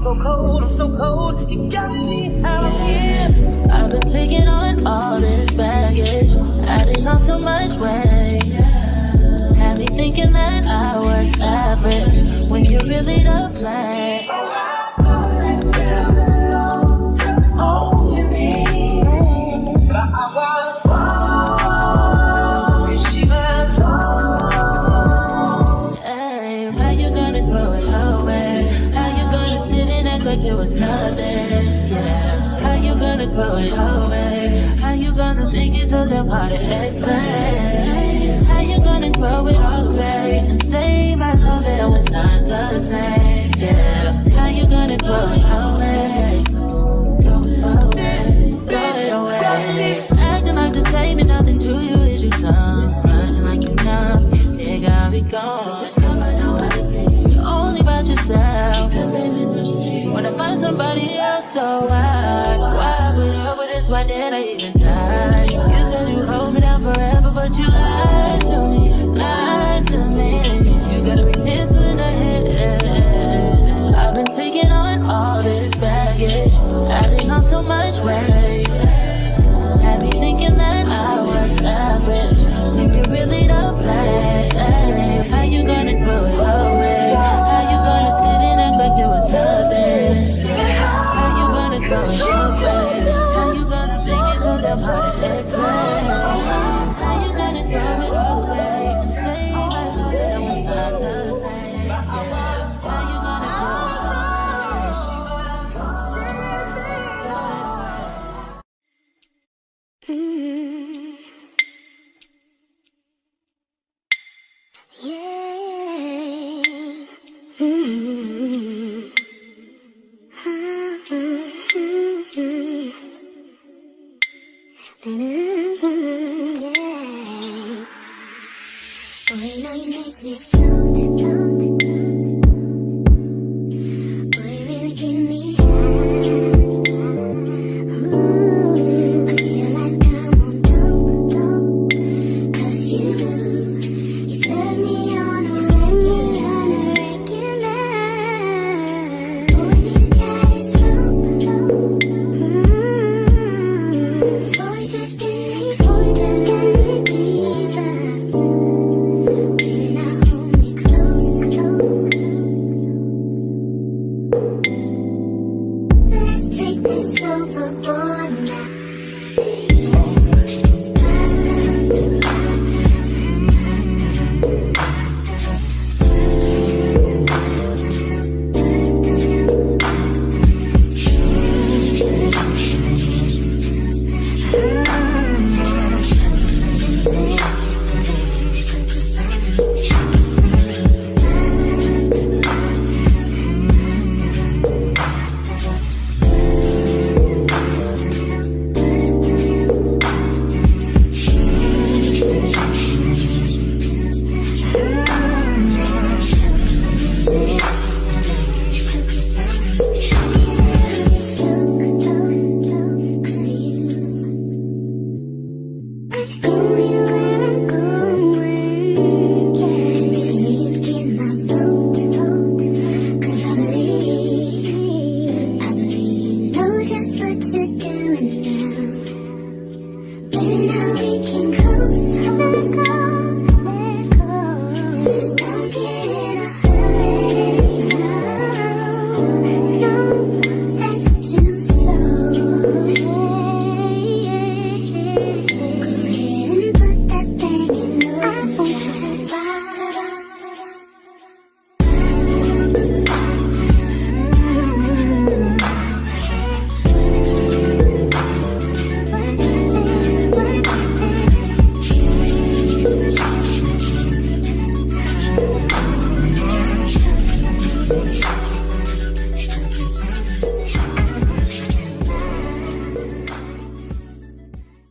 I'm so cold, you got me out here. I've been taking on all this baggage, adding on so much weight. Had me thinking that I was average, when you really don't play. That girl belongs to only me, but I was wrong, 'cause she was wrong. Hey, how you gonna throw it away? How you gonna sit and act like it was nothing? Yeah, how you gonna throw it away? How you gonna make it so damn hard to explain? How you gonna throw it away and say my love it was not the same? Yeah, how you gonna throw it away? Throw it away. Acting like the same and nothing to you is your tongue. Fronting like you numb, it got me gone. Only about yourself. When I find somebody else, so why put up with this? Why did I even die? You said you hold me down forever, but you lied to me, lied to me. You gotta be mental in the head. I've been taking on all this baggage, adding on so much weight. Had me thinking that I was average, when you really don't play. How you gonna throw it away? How you gonna sit and act like it was nothing? How you gonna throw it away? How you gonna make it so damn hard to explain? How you gonna throw it away and say I love it was not the same? How you gonna Boy, now you make me float.